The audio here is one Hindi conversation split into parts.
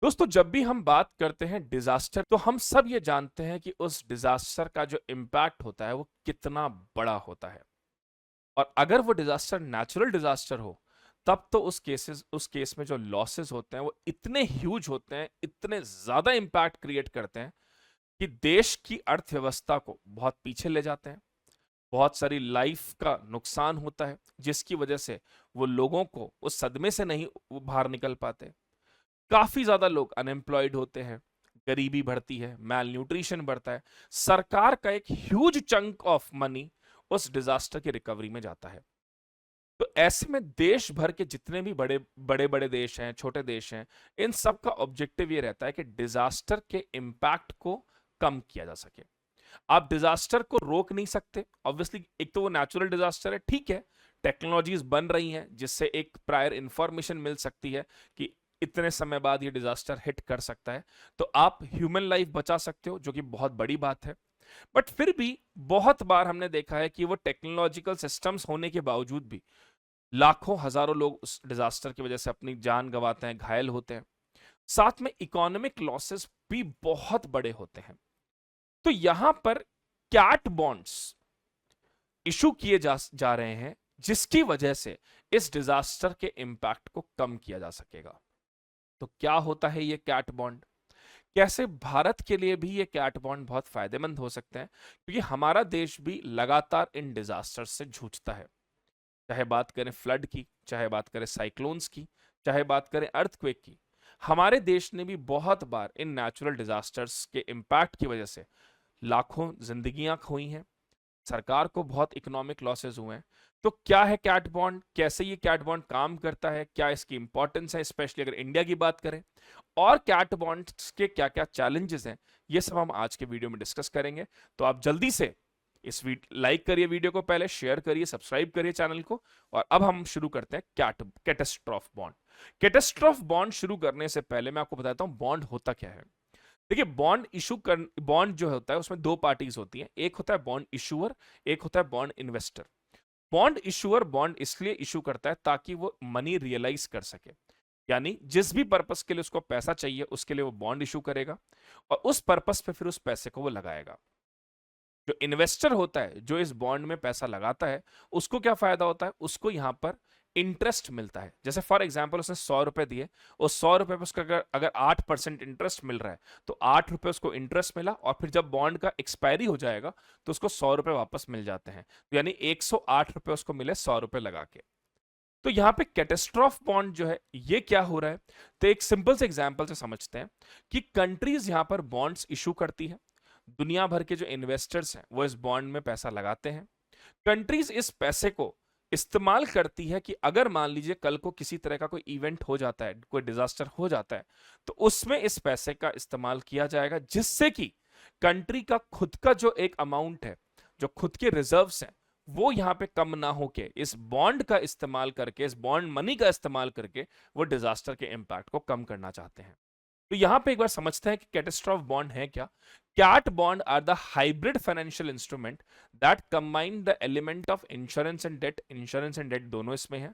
दोस्तों, जब भी हम बात करते हैं डिजास्टर, तो हम सब ये जानते हैं कि उस डिजास्टर का जो इम्पैक्ट होता है वो कितना बड़ा होता है। और अगर वो डिजास्टर नेचुरल डिजास्टर हो, तब तो उस केस में जो लॉसेस होते हैं वो इतने ह्यूज होते हैं, इतने ज्यादा इम्पैक्ट क्रिएट करते हैं कि देश की अर्थव्यवस्था को बहुत पीछे ले जाते हैं। बहुत सारी लाइफ का नुकसान होता है, जिसकी वजह से वो लोगों को उस सदमे से नहीं बाहर निकल पाते। काफी ज्यादा लोग अनएम्प्लॉयड होते हैं, गरीबी बढ़ती है, मैल न्यूट्रिशन बढ़ता है। सरकार का एक ह्यूज चंक ऑफ मनी उस डिजास्टर की रिकवरी में जाता है। तो ऐसे में देश भर के जितने भी बड़े बड़े बड़े देश हैं, छोटे देश हैं, इन सब का ऑब्जेक्टिव ये रहता है कि डिजास्टर के इम्पैक्ट को कम किया जा सके। आप डिजास्टर को रोक नहीं सकते ऑब्वियसली, एक तो वो नेचुरल डिजास्टर है, ठीक है। टेक्नोलॉजीज बन रही हैं जिससे एक प्रायर इंफॉर्मेशन मिल सकती है कि इतने समय बाद ये डिजास्टर हिट कर सकता है, तो आप ह्यूमन लाइफ बचा सकते हो, जो कि बहुत बड़ी बात है। बट फिर भी बहुत बार हमने देखा है कि वो टेक्नोलॉजिकल सिस्टम्स होने के बावजूद भी लाखों हजारों लोग उस डिजास्टर की वजह से अपनी जान गंवाते हैं, घायल होते हैं। साथ में इकोनॉमिक लॉसेस भी बहुत बड़े होते हैं। तो यहां पर कैट बॉन्ड्स इशू किए जा रहे हैं, जिसकी वजह से इस डिजास्टर के इंपैक्ट को कम किया जा सकेगा। तो क्या होता है ये कैट बॉन्ड? कैसे भारत के लिए भी ये कैट बॉन्ड बहुत फायदेमंद हो सकते हैं, क्योंकि हमारा देश भी लगातार इन डिजास्टर से जूझता है। चाहे बात करें फ्लड की, चाहे बात करें साइक्लोन्स की, चाहे बात करें अर्थक्वेक की, हमारे देश ने भी बहुत बार इन नेचुरल डिजास्टर्स के इम्पैक्ट की वजह से लाखों जिंदगियां खोई हैं, सरकार को बहुत इकोनॉमिक लॉसेस हुए हैं। तो क्या है कैट बॉन्ड, कैसे ये कैट बॉन्ड काम करता है, क्या इसकी इंपॉर्टेंस है स्पेशली अगर इंडिया की बात करें, और कैट बॉन्ड्स के क्या क्या चैलेंजेस हैं, ये सब हम आज के वीडियो में डिस्कस करेंगे। तो आप जल्दी से इस लाइक करिए वीडियो को, पहले शेयर करिए, सब्सक्राइब करिए चैनल को। और अब हम शुरू करते हैं कैटेस्ट्रॉफ बॉन्ड। कैटेस्ट्रॉफ बॉन्ड शुरू करने से पहले मैं आपको बताता हूं बॉन्ड होता क्या है। देखिए, बॉन्ड जो होता है उसमें दो पार्टीज होती हैं, एक होता है बॉन्ड इशूअर, एक होता है bond investor. Bond issuer bond इसलिए इशू करता है ताकि वो मनी रियलाइज कर सके, यानी जिस भी पर्पस के लिए उसको पैसा चाहिए उसके लिए वो बॉन्ड इशू करेगा, और उस पर्पस पे फिर उस पैसे को वो लगाएगा। जो इन्वेस्टर होता है, जो इस बॉन्ड में पैसा लगाता है, उसको क्या फायदा होता है? उसको यहां पर इंटरेस्ट मिलता है। जैसे फॉर एग्जांपल उसने 100 रुपए दिए, उस 100 रुपए पर उसका अगर 8% इंटरेस्ट मिल रहा है, तो 8 रुपए उसको इंटरेस्ट मिला, और फिर जब बॉन्ड का एक्सपायरी हो जाएगा तो उसको 100 रुपए वापस मिल जाते हैं। तो यानी 108 रुपए उसको मिले 100 रुपए लगा के। तो यहां पे कैटेस्ट्रॉफ बॉन्ड जो है ये क्या हो रहा है, तो एक सिंपल से एग्जांपल से समझते हैं कि कंट्रीज यहां पर बॉन्ड्स इशू करती है, दुनिया भर के जो इन्वेस्टर्स हैं वो इस बॉन्ड में पैसा लगाते हैं। कंट्रीज इस पैसे को इस्तेमाल करती है कि अगर मान लीजिए कल को किसी तरह का कोई इवेंट हो जाता है, कोई डिजास्टर हो जाता है, तो उसमें इस पैसे का इस्तेमाल किया जाएगा, जिससे कि कंट्री का खुद का जो एक अमाउंट है, जो खुद के रिजर्व्स हैं, वो यहां पे कम ना होके इस बॉन्ड का इस्तेमाल करके, इस बॉन्ड मनी का इस्तेमाल करके वो डिजास्टर के इंपैक्ट को कम करना चाहते हैं। तो यहां पे एक बार समझते हैं कि कैटेस्ट्रॉफ बॉन्ड है क्या। Cat bond are the hybrid financial instrument that combine the element of insurance and debt. Insurance and debt दोनों इसमें है।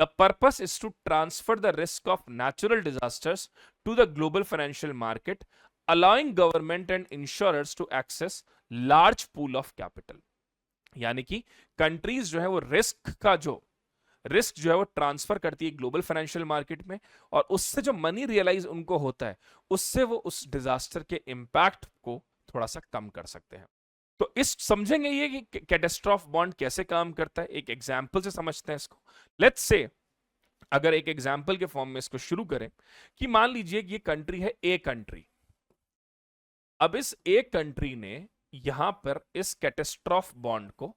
The purpose is to transfer the risk of natural disasters to the global financial market, allowing government and insurers to access large pool of capital। यानी कि कंट्रीज जो है वो रिस्क जो है वो ट्रांसफर करती है ग्लोबल फाइनेंशियल मार्केट में, और उससे जो मनी रियलाइज उनको होता है, उससे वो उस डिजास्टर के इंपैक्ट को थोड़ा सा कम कर सकते हैं। तो इस समझेंगे ये कि कैटेस्ट्रॉफ बॉन्ड कैसे काम करता है, एक एग्जांपल से समझते हैं इसको। लेट्स से अगर एक एग्जांपल के फॉर्म में इसको शुरू करें कि मान लीजिए कि ये कंट्री है ए कंट्री। अब इस ए कंट्री ने यहां पर इस कैटेस्ट्रॉफ बॉन्ड को,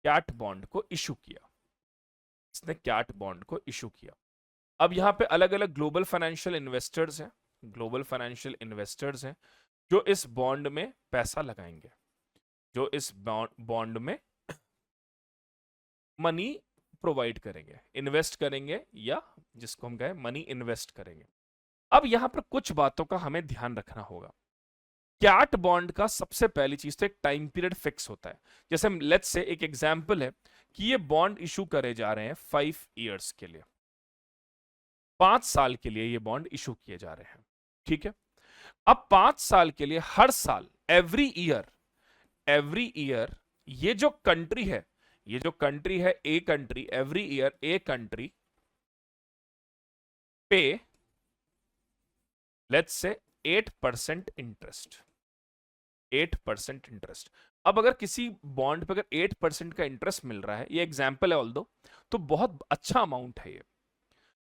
कैट बॉन्ड को इशू किया। इसने कैट बॉन्ड को इशू किया। अब यहां पे अलग अलग ग्लोबल फाइनेंशियल इन्वेस्टर्स हैं, ग्लोबल फाइनेंशियल इन्वेस्टर्स हैं जो इस बॉन्ड में पैसा लगाएंगे, जो इस बॉन्ड में मनी प्रोवाइड करेंगे, इन्वेस्ट करेंगे, या जिसको हम कहें मनी इन्वेस्ट करेंगे। अब यहां पर कुछ बातों का हमें ध्यान रखना होगा। कैट बॉन्ड का सबसे पहली चीज तो एक टाइम पीरियड फिक्स होता है। जैसे लेट्स से एक एग्जांपल है कि ये बॉन्ड इशू करे जा रहे हैं 5 इयर्स के लिए, 5 साल के लिए ये बॉन्ड इशू किए जा रहे हैं। ठीक है। अब 5 साल के लिए हर साल एवरी ईयर ये जो कंट्री है, a country, every year a country पे लेट्स से 8% इंटरेस्ट, 8% इंटरेस्ट। अब अगर किसी बॉन्ड पे अगर 8% का इंटरेस्ट मिल रहा है, ये एग्जाम्पल है ऑल्दो, तो बहुत अच्छा अमाउंट है ये।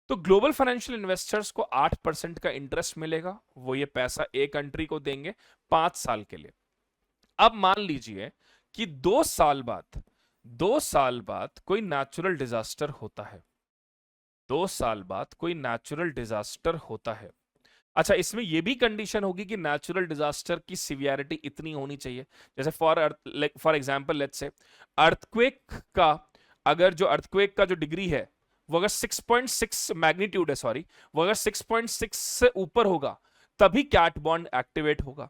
तो ग्लोबल फाइनेंशियल इन्वेस्टर्स को 8% का इंटरेस्ट मिलेगा, वो ये पैसा ए कंट्री को देंगे 5 साल के लिए। अब मान लीजिए कि 2 साल बाद कोई नेचुरल डिजास्टर होता है, 2 साल बाद कोई नेचुरल डिजास्टर होता है। अच्छा, इसमें यह भी कंडीशन होगी कि नेचुरल डिजास्टर की सिवियरिटी इतनी होनी चाहिए, जैसे for example let's say earthquake का, अगर जो अर्थक्वेक का जो डिग्री है वो अगर 6.6 मैग्नीट्यूड है, सॉरी, वो अगर 6.6 से ऊपर होगा तभी कैट बॉन्ड एक्टिवेट होगा।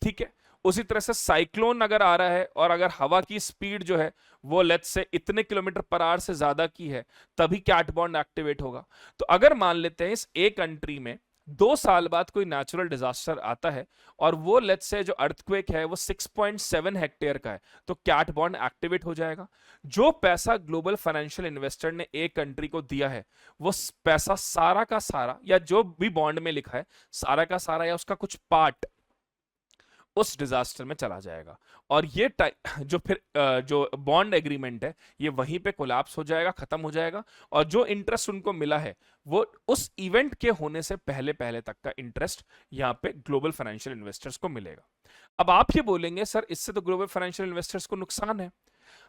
ठीक है। उसी तरह से साइक्लोन अगर आ रहा है और अगर हवा की स्पीड जो है वो लेट्स से इतने किलोमीटर पर आवर से ज्यादा की है, तभी कैट बॉन्ड एक्टिवेट होगा। तो अगर मान लेते हैं इस ए कंट्री में 2 साल बाद कोई नेचुरल डिजास्टर आता है और वो लेट्स से जो अर्थक्वेक है वो 6.7 हेक्टेयर का है, तो कैट बॉन्ड एक्टिवेट हो जाएगा। जो पैसा ग्लोबल फाइनेंशियल इन्वेस्टर ने एक कंट्री को दिया है, वो पैसा सारा का सारा, या जो भी बॉन्ड में लिखा है सारा का सारा या उसका कुछ पार्ट, उस डिजास्टर में चला जाएगा। और ये जो फिर जो बॉन्ड एग्रीमेंट है ये वहीं पे कोलैप्स हो जाएगा, खत्म हो जाएगा, और जो इंटरेस्ट उनको मिला है वो उस इवेंट के होने से पहले पहले तक का इंटरेस्ट यहां पे ग्लोबल फाइनेंशियल इन्वेस्टर्स को मिलेगा। अब आप ये बोलेंगे सर इससे तो ग्लोबल फाइनेंशियल इन्वेस्टर्स को नुकसान है।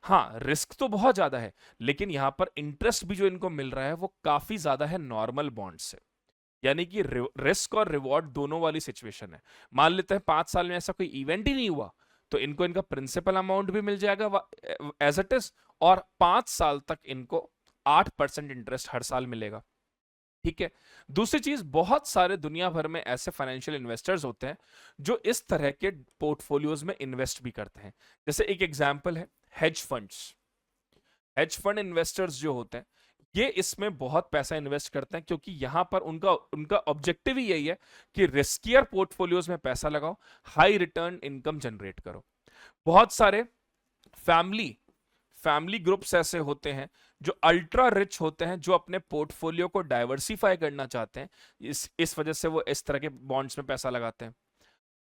हाँ, रिस्क तो बहुत ज्यादा है, लेकिन यहां पर इंटरेस्ट भी जो इनको मिल रहा है वो काफी ज्यादा है नॉर्मल बॉन्ड से, यानी कि रिस्क और रिवॉर्ड दोनों वाली सिचुएशन है। मान लेते हैं 5 साल में ऐसा कोई इवेंट ही नहीं हुआ, तो इनको इनका प्रिंसिपल अमाउंट भी मिल जाएगा एज इट इज, और 5 साल तक इनको 8% इंटरेस्ट हर साल मिलेगा। ठीक है। दूसरी चीज, बहुत सारे दुनिया भर में ऐसे फाइनेंशियल इन्वेस्टर्स होते हैं जो इस तरह के पोर्टफोलियोज में इन्वेस्ट भी करते हैं। जैसे एक एग्जांपल है hedge funds. Hedge fund investors जो होते हैं ये इसमें बहुत पैसा इन्वेस्ट करते हैं, क्योंकि यहां पर उनका उनका ऑब्जेक्टिव ही यही है कि रिस्कियर पोर्टफोलियोज में पैसा लगाओ, हाई रिटर्न इनकम जनरेट करो। बहुत सारे फैमिली ग्रुप्स ऐसे होते हैं जो अल्ट्रा रिच होते हैं, जो अपने पोर्टफोलियो को डाइवर्सिफाई करना चाहते हैं, इस वजह से वो इस तरह के बॉन्ड्स में पैसा लगाते हैं।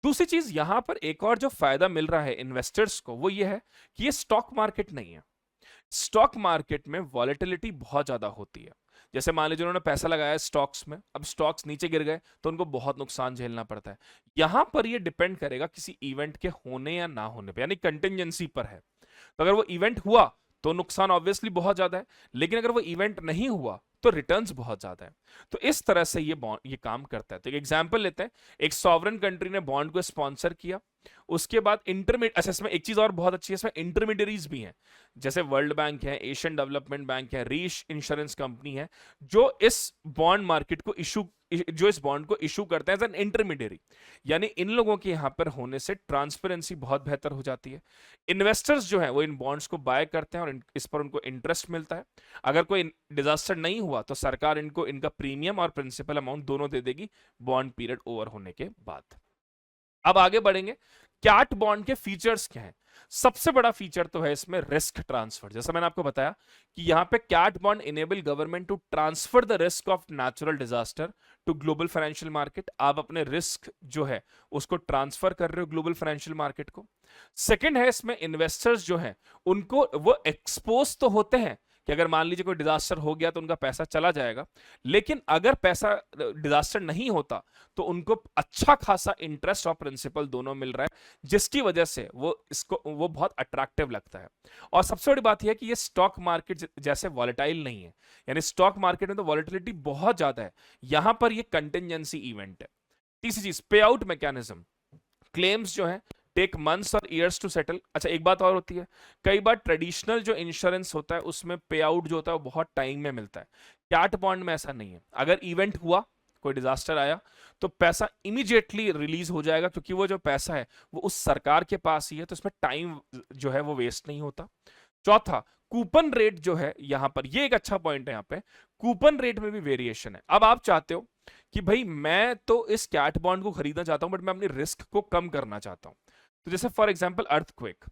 दूसरी चीज, यहां पर एक और जो फायदा मिल रहा है इन्वेस्टर्स को वो ये है कि ये स्टॉक मार्केट नहीं है। स्टॉक मार्केट में वॉलेटिलिटी बहुत ज्यादा होती है। जैसे मान लीजिए उन्होंने पैसा लगाया स्टॉक्स में, अब स्टॉक्स नीचे गिर गए तो उनको बहुत नुकसान झेलना पड़ता है। यहां पर ये डिपेंड करेगा किसी इवेंट के होने या ना होने पे, यानी कंटिजेंसी पर है। तो अगर वो इवेंट हुआ तो नुकसान ऑब्वियसली बहुत ज्यादा है, लेकिन अगर वो इवेंट नहीं हुआ तो रिटर्न्स बहुत ज्यादा है। तो इस तरह से ये काम करता है। तो एक एग्जांपल लेते हैं, एक सॉवरेन कंट्री ने बॉन्ड को स्पॉन्सर किया, उसके बाद अच्छा इसमें एक चीज और बहुत अच्छी है, इसमें इंटरमीडियरीज भी हैं, जैसे वर्ल्ड बैंक है, एशियन डेवलपमेंट बैंक है, रीश इंश्योरेंस कंपनी है, जो इस बॉन्ड मार्केट को जो इस बॉन्ड को इशू करते हैं एज एन इंटरमीडियरी। यानी इन लोगों के यहां पर होने से ट्रांसपेरेंसी बहुत बेहतर हो जाती है। इन्वेस्टर्स जो है वो इन बॉन्ड्स को बाय करते हैं और इस पर उनको इंटरेस्ट मिलता है। अगर कोई डिजास्टर नहीं हुआ तो सरकार इनको इनका प्रीमियम और प्रिंसिपल अमाउंट दोनों दे देगी बॉन्ड पीरियड ओवर होने के बाद। अब आगे बढ़ेंगे, कैट बॉन्ड के फीचर्स क्या हैं। सबसे बड़ा फीचर तो है इसमें रिस्क ट्रांसफर। जैसा मैंने आपको बताया कि यहां पे cat bond enable government to transfer the risk of natural disaster to global financial market. आप अपने रिस्क जो है उसको ट्रांसफर कर रहे हो ग्लोबल फाइनेंशियल मार्केट को। सेकंड है, इसमें इन्वेस्टर्स जो हैं उनको वो एक्सपोज तो होते हैं कि अगर मान लीजिए कोई डिजास्टर हो गया तो उनका पैसा चला जाएगा, लेकिन अगर पैसा डिजास्टर नहीं होता तो उनको अच्छा खासा इंटरेस्ट और प्रिंसिपल दोनों मिल रहा है, जिसकी वजह से वो बहुत अट्रैक्टिव लगता है। और सबसे बड़ी बात यह है कि ये स्टॉक मार्केट जैसे वॉलेटाइल नहीं है, यानी स्टॉक मार्केट में तो वॉलेटिलिटी बहुत ज्यादा है, यहां पर ये कंटिजेंसी इवेंट है। तीसरी चीज, पे आउट मैकेनिज्म। क्लेम्स जो है टेक मंथ्स और ईयर्स टू सेटल। अच्छा, एक बात और होती है, कई बार ट्रेडिशनल जो इंश्योरेंस होता है उसमें पे आउट जो होता है वो बहुत टाइम में मिलता है। कैट बॉन्ड में ऐसा नहीं है, अगर इवेंट हुआ, कोई डिजास्टर आया तो पैसा इमीडिएटली रिलीज हो जाएगा, क्योंकि वो जो पैसा है वो उस सरकार के पास ही है, तो इसमें टाइम जो है वो वेस्ट नहीं होता। चौथा, कूपन रेट जो है यहां पर, ये एक अच्छा पॉइंट है, यहां पे कूपन रेट में भी वेरिएशन है। अब आप चाहते हो कि भाई मैं तो इस कैट बॉन्ड को खरीदना चाहता हूं बट मैं अपनी रिस्क को कम करना चाहता हूं। तो जैसे फॉर एग्जांपल अर्थक्वेक,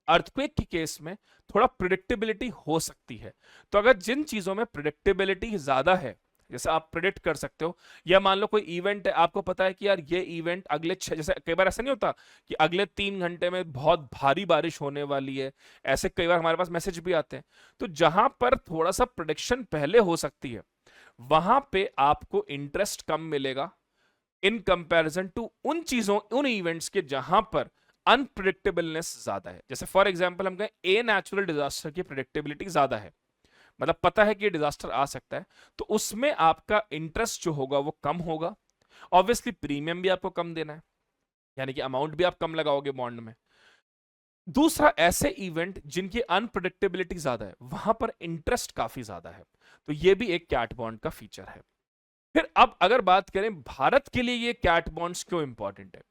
अर्थक्वेक के केस में थोड़ा प्रिडिक्टेबिलिटी हो सकती है। तो अगर जिन चीजों में प्रिडिक्टेबिलिटी ज्यादा है, जैसे आप प्रिडिक्ट कर सकते हो, या मान लो कोई इवेंट है, आपको पता है कि यार ये इवेंट अगले जैसे कई बार ऐसा नहीं होता कि अगले 3 घंटे में बहुत भारी बारिश होने वाली है, ऐसे कई बार हमारे पास मैसेज भी आते हैं। तो जहां पर थोड़ा सा प्रोडिक्शन पहले हो सकती है, वहां पे आपको इंटरेस्ट कम मिलेगा इन कंपैरिजन टू उन चीजों, उन इवेंट्स के जहां पर अनप्रिडिक्टेबलनेस ज्यादा है। जैसे फॉर एग्जांपल हम कहें ए नेचुरल डिजास्टर की प्रिडिक्टेबिलिटी ज्यादा है, मतलब पता है कि ये डिजास्टर आ सकता है, तो उसमें आपका इंटरेस्ट जो होगा वो कम होगा। ऑब्वियसली प्रीमियम भी आपको कम देना है, यानी कि अमाउंट भी आप कम लगाओगे बॉन्ड में। दूसरा, ऐसे इवेंट जिनकी अनप्रिडिक्टेबिलिटी ज्यादा है, वहां पर इंटरेस्ट काफी ज्यादा है। तो ये भी एक कैट बॉन्ड का फीचर है। फिर अब अगर बात करें भारत के लिए ये कैट बॉन्ड्स क्यों इंपॉर्टेंट है,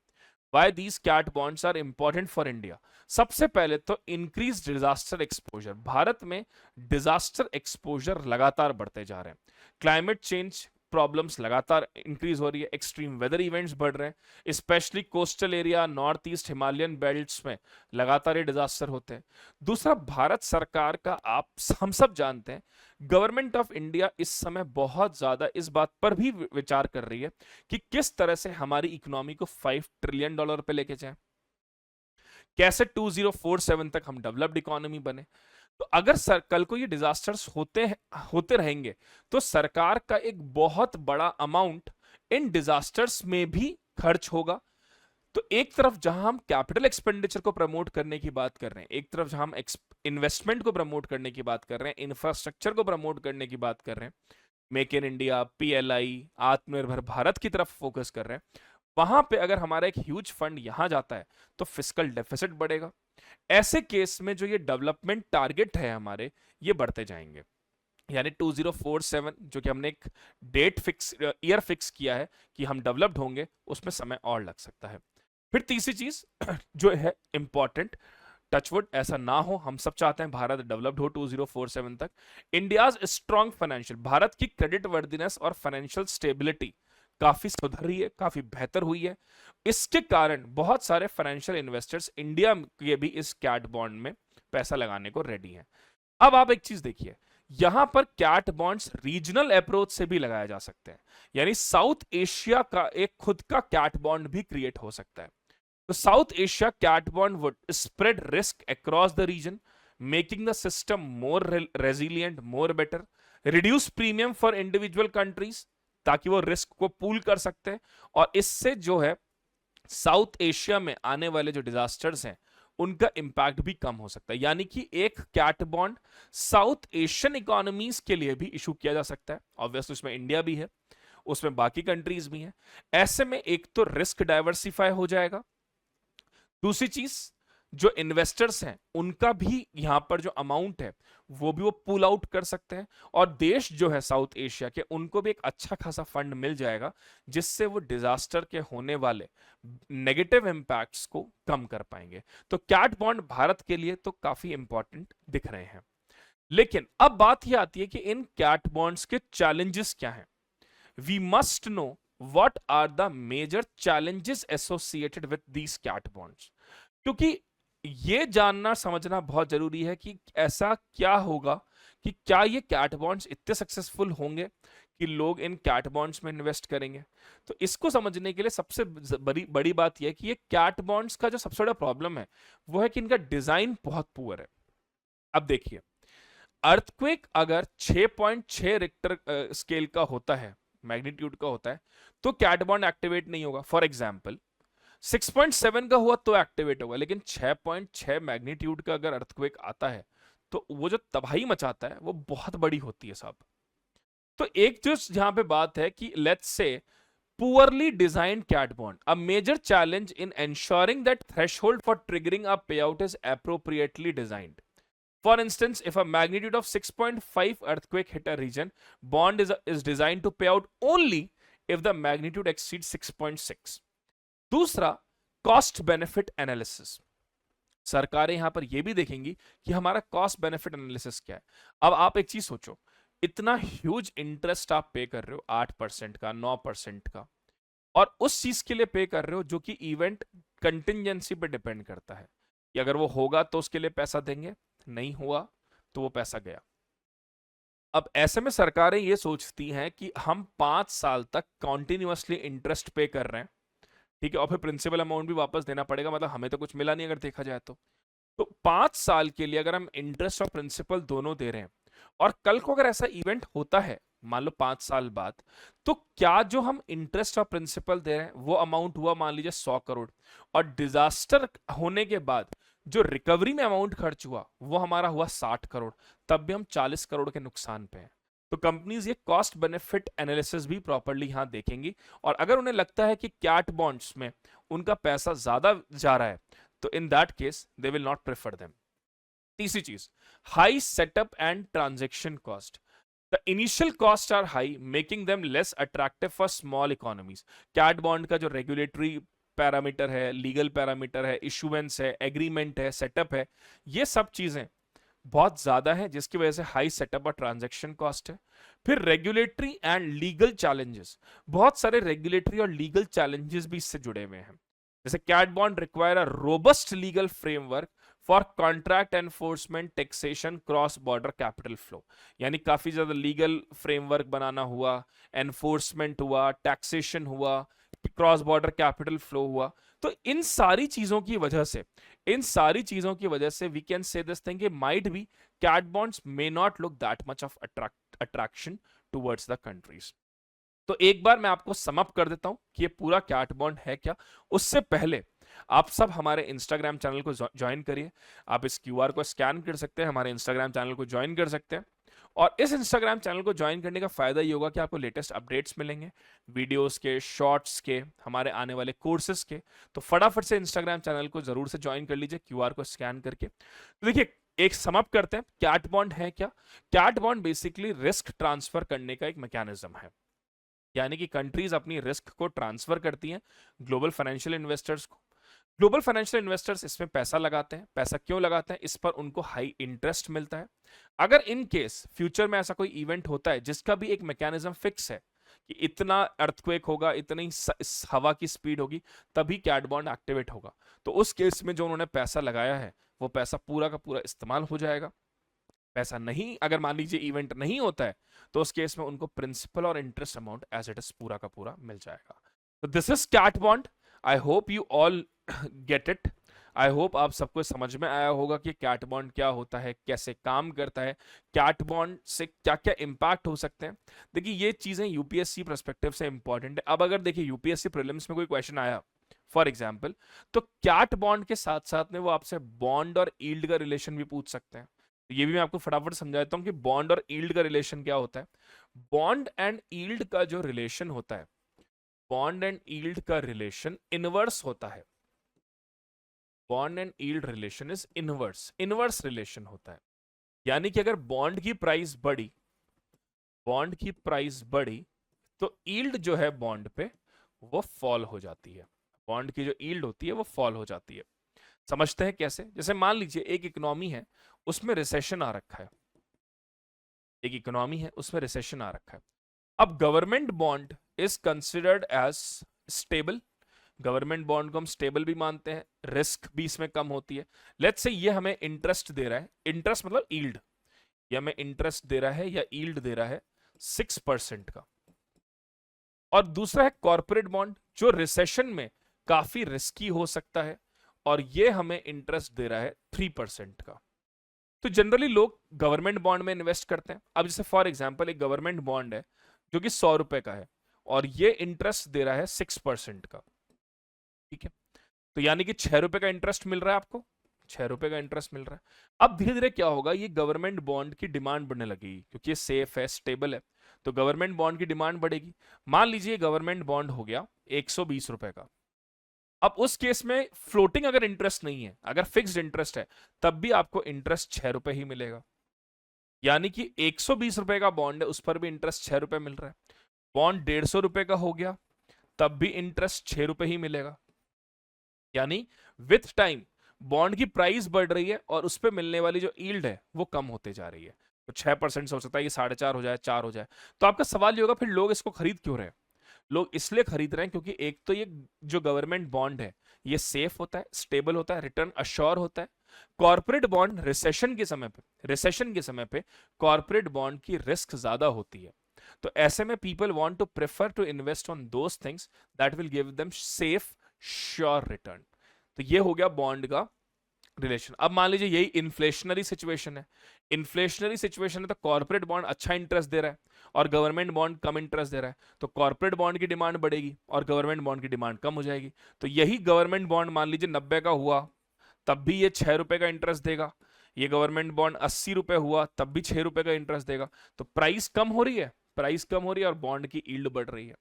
why these cat bonds are important for India. सबसे पहले तो इंक्रीज डिजास्टर एक्सपोजर। भारत में डिजास्टर एक्सपोजर लगातार बढ़ते जा रहे हैं, क्लाइमेट चेंज प्रॉब्लम्स लगातार इंक्रीज हो रही है, एक्सट्रीम वेदर इवेंट्स बढ़ रहे हैं, specially coastal area, north east Himalayan belts में लगातार ये डिजास्टर होते हैं। दूसरा, भारत सरकार का, आप हम सब जानते हैं, गवर्नमेंट ऑफ इंडिया इस समय बहुत ज्यादा इस बात पर भी विचार कर रही है कि किस तरह से हमारी इकोनॉमी को $5 ट्रिलियन पे लेके जाए, कैसे 2047 तक हम डेवलप्ड इकोनॉमी बने। तो अगर कल को ये डिजास्टर्स होते रहेंगे, तो सरकार का एक बहुत बड़ा अमाउंट इन डिजास्टर्स में भी खर्च होगा। तो एक तरफ जहां हम कैपिटल एक्सपेंडिचर को प्रमोट करने की बात कर रहे हैं, एक तरफ जहां हम इन्वेस्टमेंट को प्रमोट करने की बात कर रहे हैं, इंफ्रास्ट्रक्चर को प्रमोट करने की बात कर रहे हैं, मेक इन इंडिया, पीएलआई, आत्मनिर्भर भारत की तरफ फोकस कर रहे हैं, वहां पे अगर हमारा एक ह्यूज फंड यहां जाता है तो फिस्कल डेफिसिट बढ़ेगा। ऐसे केस में जो ये डेवलपमेंट टारगेट है हमारे, ये बढ़ते जाएंगे। यानी 2047 जो कि हमने एक डेट फिक्स, ईयर फिक्स किया है कि हम डेवलप्ड होंगे, उसमें समय और लग सकता है। फिर तीसरी चीज जो है इंपॉर्टेंट, टचवुड ऐसा ना हो, हम सब चाहते हैं भारत डेवलप्ड हो 2047 तक। इंडियाज स्ट्रॉन्ग फाइनेंशियल, भारत की क्रेडिट वर्दीनेस और फाइनेंशियल स्टेबिलिटी काफी सुधर रही है, काफी बेहतर हुई है। इसके कारण बहुत सारे फाइनेंशियल इन्वेस्टर्स इंडिया के भी इस कैट बॉन्ड में पैसा लगाने को रेडी हैं। अब आप एक चीज देखिए, यहां पर कैट बॉन्ड्स रीजनल अप्रोच से भी लगाए जा सकते हैं, यानी साउथ एशिया का एक खुद का कैट बॉन्ड भी क्रिएट हो सकता है। तो South Asia cat bond would spread risk across the region, making the system more resilient, more better, reduce premium for individual countries, ताकि वो रिस्क को पूल कर सकते हैं। और इससे जो है साउथ एशिया में आने वाले जो डिजास्टर्स हैं उनका इंपैक्ट भी कम हो सकता है। यानी कि एक cat bond South Asian economies के लिए भी इशू किया जा सकता है। ऑब्वियसली उसमें इंडिया भी है, उसमें बाकी कंट्रीज भी हैं। ऐसे में एक तो रिस्क डाइवर्सिफाई हो जाएगा, दूसरी चीज जो इन्वेस्टर्स हैं उनका भी यहां पर जो अमाउंट है वो भी वो पुल आउट कर सकते हैं, और देश जो है साउथ एशिया के, उनको भी एक अच्छा खासा फंड मिल जाएगा, जिससे वो डिजास्टर के होने वाले नेगेटिव इंपैक्ट्स को कम कर पाएंगे। तो कैट बॉन्ड भारत के लिए तो काफी इंपॉर्टेंट दिख रहे हैं। लेकिन अब बात यह आती है कि इन कैट बॉन्ड्स के चैलेंजेस क्या हैं। We must know what are the major challenges associated with these cat bonds, क्योंकि ये जानना समझना बहुत जरूरी है कि ऐसा क्या होगा, कि क्या ये कैट बॉन्ड्स इतने सक्सेसफुल होंगे कि लोग इन कैट बॉन्ड्स में इन्वेस्ट करेंगे। तो इसको समझने के लिए सबसे बड़ी बड़ी बात यह है कि ये कैट बॉन्ड्स का जो सबसे बड़ा प्रॉब्लम है वो है कि इनका डिजाइन बहुत पुअर है। अब देखिए, अर्थक्वेक अगर 6.6 रिक्टर स्केल का होता है, मैग्नीट्यूड का होता है, तो कैट बॉन्ड एक्टिवेट नहीं होगा। फॉर एग्जाम्पल 6.7 का हुआ तो एक्टिवेट होगा, लेकिन 6.6 मैग्नीट्यूड का अगर अर्थक्वेक आता है तो वो जो तबाही मचाता है वो बहुत बड़ी होती है साहब। तो एक जो जहां पे बात है कि let's say poorly designed cat bond, a major challenge in ensuring that threshold for triggering a payout is appropriately designed. For instance, if a magnitude of 6.5 earthquake hit a region, bond is designed to pay out only if the magnitude exceeds 6.6. दूसरा, कॉस्ट बेनिफिट एनालिसिस। सरकारें यहां पर यह भी देखेंगी कि हमारा कॉस्ट बेनिफिट एनालिसिस क्या है। अब आप एक चीज सोचो इतना ह्यूज इंटरेस्ट आप पे कर रहे हो 8% का, 9% का, और उस चीज के लिए पे कर रहे हो जो कि इवेंट कंटिजेंसी पे डिपेंड करता है कि अगर वो होगा तो उसके लिए पैसा देंगे, नहीं हुआ तो वो पैसा गया। अब ऐसे में सरकारें ये सोचती हैं कि हम 5 साल तक कॉन्टिन्यूसली इंटरेस्ट पे कर रहे हैं, ठीक है, और फिर प्रिंसिपल अमाउंट भी वापस देना पड़ेगा, मतलब हमें तो कुछ मिला नहीं अगर देखा जाए तो 5 साल के लिए अगर हम इंटरेस्ट और प्रिंसिपल दोनों दे रहे हैं, और कल को अगर ऐसा इवेंट होता है मान लो 5 साल बाद, तो क्या जो हम इंटरेस्ट और प्रिंसिपल दे रहे हैं वो अमाउंट हुआ मान लीजिए 100 करोड़, और डिजास्टर होने के बाद जो रिकवरी में अमाउंट खर्च हुआ वो हमारा हुआ 60 करोड़, तब भी हम 40 करोड़ के नुकसान पे हैं। तो कंपनीज ये कॉस्ट बेनिफिट एनालिसिस भी प्रॉपर्ली यहां देखेंगी, और अगर उन्हें लगता है कि कैट बॉन्ड्स में उनका पैसा ज्यादा जा रहा है, तो in that case they will not prefer them. तीसरी चीज, high setup and transaction cost. The initial cost are high making them less attractive for small economies. Cat bond का जो रेगुलेटरी पैरामीटर है, लीगल पैरामीटर है, इशुएंस है, एग्रीमेंट है, सेटअप है, ये सब चीजें बहुत ज्यादा है, जिसकी वजह से हाई सेटअप और ट्रांजैक्शन कॉस्ट है। फिर रेगुलेटरी एंड लीगल चैलेंजेस, बहुत सारे रेगुलेटरी और लीगल चैलेंजेस भी इससे जुड़े हुए हैं। जैसे cat bond require a robust legal framework for contract enforcement, taxation, cross border capital flow, यानी काफी ज्यादा लीगल फ्रेमवर्क बनाना हुआ, एनफोर्समेंट हुआ, टैक्सेशन हुआ, क्रॉस बॉर्डर कैपिटल फ्लो हुआ। तो इन सारी चीजों की वजह से, we can say this thing, might be cat bonds may not look that much of attraction towards the countries. तो एक बार मैं आपको समअप कर देता हूं कि ये पूरा कैट बॉन्ड है क्या। उससे पहले आप सब हमारे इंस्टाग्राम चैनल को ज्वाइन करिए। आप इस क्यूआर को स्कैन कर सकते हैं, हमारे इंस्टाग्राम चैनल को ज्वाइन कर सकते हैं, और इस इंस्टाग्राम चैनल को ज्वाइन करने का फायदा ये होगा कि आपको लेटेस्ट अपडेट्स मिलेंगे, वीडियोस के, शॉर्ट्स के, हमारे आने वाले कोर्सेज के। तो फटाफट से इंस्टाग्राम चैनल को जरूर से ज्वाइन कर लीजिए क्यूआर को स्कैन करके। तो देखिए, एक समअप करते हैं, कैट बॉन्ड है क्या। Cat bond basically risk transfer करने का एक मैकेनिज्म है, यानी कि कंट्रीज अपनी रिस्क को ट्रांसफर करती हैं ग्लोबल फाइनेंशियल इन्वेस्टर्स को। ग्लोबल फाइनेंशियल इन्वेस्टर्स इसमें पैसा लगाते हैं। पैसा क्यों लगाते हैं? इस पर उनको हाई इंटरेस्ट मिलता है। अगर इन केस फ्यूचर में ऐसा कोई इवेंट होता है जिसका भी एक मैकेनिज्म फिक्स है कि इतना अर्थक्वेक होगा, इतनी हवा की स्पीड होगी, तभी कैट बॉन्ड एक्टिवेट होगा, तो उस केस में जो उन्होंने पैसा लगाया है वो पैसा पूरा का पूरा इस्तेमाल हो जाएगा। पैसा नहीं, अगर मान लीजिए इवेंट नहीं होता है, तो उस केस में उनको प्रिंसिपल और interest amount as it is पूरा का पूरा मिल जाएगा। तो this is cat bond. I hope you all get it. I hope आप सबको समझ में आया होगा कि कैट बॉन्ड क्या होता है, कैसे काम करता है, कैट बॉन्ड से क्या क्या इंपैक्ट हो सकते हैं। देखिए, ये चीजें यूपीएससी पर्सपेक्टिव से इंपॉर्टेंट है। अब अगर देखिए यूपीएससी प्रीलिम्स में कोई क्वेश्चन आया फॉर एग्जाम्पल, तो कैट बॉन्ड के साथ साथ में वो आपसे बॉन्ड और ईल्ड का रिलेशन भी पूछ सकते हैं। तो ये भी मैं आपको फटाफट समझाता हूं कि बॉन्ड और ईल्ड का रिलेशन क्या होता है। बॉन्ड एंड ईल्ड का जो रिलेशन होता है, बॉन्ड एंड ईल्ड का रिलेशन इनवर्स होता है। Bond and yield relation is inverse relation होता है। यानी कि अगर बॉन्ड की प्राइस बढ़ी तो ईल्ड जो है बॉन्ड पे वो फॉल हो जाती है। बॉन्ड की जो ईल्ड होती है वो फॉल हो जाती है। समझते हैं कैसे? जैसे मान लीजिए एक इकोनॉमी है, उसमें रिसेशन आ रखा है। एक इकोनॉमी है, उसमें रिसेशन आ रखा है। अब government bond is considered as stable. Government bond को हम स्टेबल भी मानते हैं, रिस्क भी इसमें कम होती है। लेट्स से ये हमें इंटरेस्ट दे रहा है, इंटरेस्ट मतलब ईल्ड, ये हमें इंटरेस्ट दे रहा है या ईल्ड दे रहा है 6% का। और दूसरा है कॉर्पोरेट बॉन्ड, जो रिसेशन में काफी रिस्की हो सकता है, और ये हमें इंटरेस्ट दे रहा है 3% का। तो जनरली लोग गवर्नमेंट बॉन्ड में इन्वेस्ट करते हैं। अब जैसे फॉर एग्जांपल एक गवर्नमेंट बॉन्ड है जो कि 100 रुपए का है, और ये इंटरेस्ट दे रहा है 6% का, ठीक है। तो यानी कि 6 रुपए का इंटरेस्ट मिल रहा है आपको, 6 रुपए का इंटरेस्ट मिल रहा है। अब धीरे धीरे क्या होगा, ये गवर्नमेंट बॉन्ड की डिमांड बढ़ने लगेगी, क्योंकि ये सेफ है, स्टेबल है, तो गवर्नमेंट बॉन्ड की डिमांड बढ़ेगी। मान लीजिए गवर्नमेंट बॉन्ड हो गया 120 रुपए का। अब उस केस में फ्लोटिंग अगर इंटरेस्ट नहीं है, अगर फिक्स्ड इंटरेस्ट है, तब भी आपको इंटरेस्ट 6 रुपए ही मिलेगा। यानी कि 120 रुपए का बॉन्ड है, उस पर भी इंटरेस्ट 6 रुपए मिल रहा है। बॉन्ड 150 रुपए का हो गया, तब भी इंटरेस्ट 6 रुपए ही मिलेगा। यानी विथ टाइम बॉन्ड की प्राइस बढ़ रही है और उस पर मिलने वाली जो यील्ड है वो कम होते जा रही है। तो 6% से हो सकता है ये 4.5 हो जाए, 4 हो जाए। तो आपका सवाल ये होगा फिर लोग इसको खरीद क्यों रहे हैं? लोग इसलिए खरीद रहे हैं क्योंकि एक तो ये जो गवर्नमेंट बॉन्ड है ये सेफ होता है, स्टेबल होता है, रिटर्न अश्योर होता है। कॉर्पोरेट बॉन्ड रिसेशन के समय पे कॉर्पोरेट बॉन्ड की रिस्क ज्यादा होती है। तो ऐसे में people want to prefer to invest on those things that will give them safe sure return. तो ये हो गया बॉन्ड का रिलेशन। अब मान लीजिए यही इन्फ्लेशनरी सिचुएशन है। इन्फ्लेशनरी सिचुएशन है तो कॉर्पोरेट बॉन्ड अच्छा इंटरेस्ट दे रहा है और गवर्नमेंट बॉन्ड कम इंटरेस्ट दे रहा है, तो कॉर्पोरेट बॉन्ड की डिमांड बढ़ेगी और गवर्नमेंट बॉन्ड की डिमांड कम हो जाएगी। तो यही गवर्नमेंट बॉन्ड मान लीजिए 90 का हुआ तब भी ये 6 रुपए का इंटरेस्ट देगा, ये गवर्नमेंट बॉन्ड 80 रुपए हुआ तब भी 6 रुपए का इंटरेस्ट देगा। तो प्राइस कम हो रही है, प्राइस कम हो रही है और बॉन्ड की यील्ड बढ़ रही है।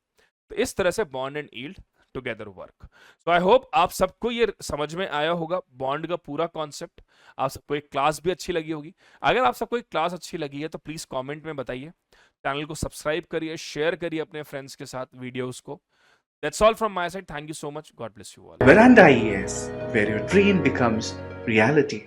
तो इस तरह से bond and yield together work. So I hope आप सबको ये समझ में आया होगा बॉन्ड का पूरा कॉन्सेप्ट। आप सबको एक क्लास भी अच्छी लगी होगी। अगर आप सबको एक क्लास अच्छी लगी है तो प्लीज कमेंट में बताइए, चैनल को सब्सक्राइब करिए, शेयर करिए अपने फ्रेंड्स के साथ वीडियोस को। That's all from my side. Thank you so much. God bless you all. Veranda IAS, where your dream becomes reality.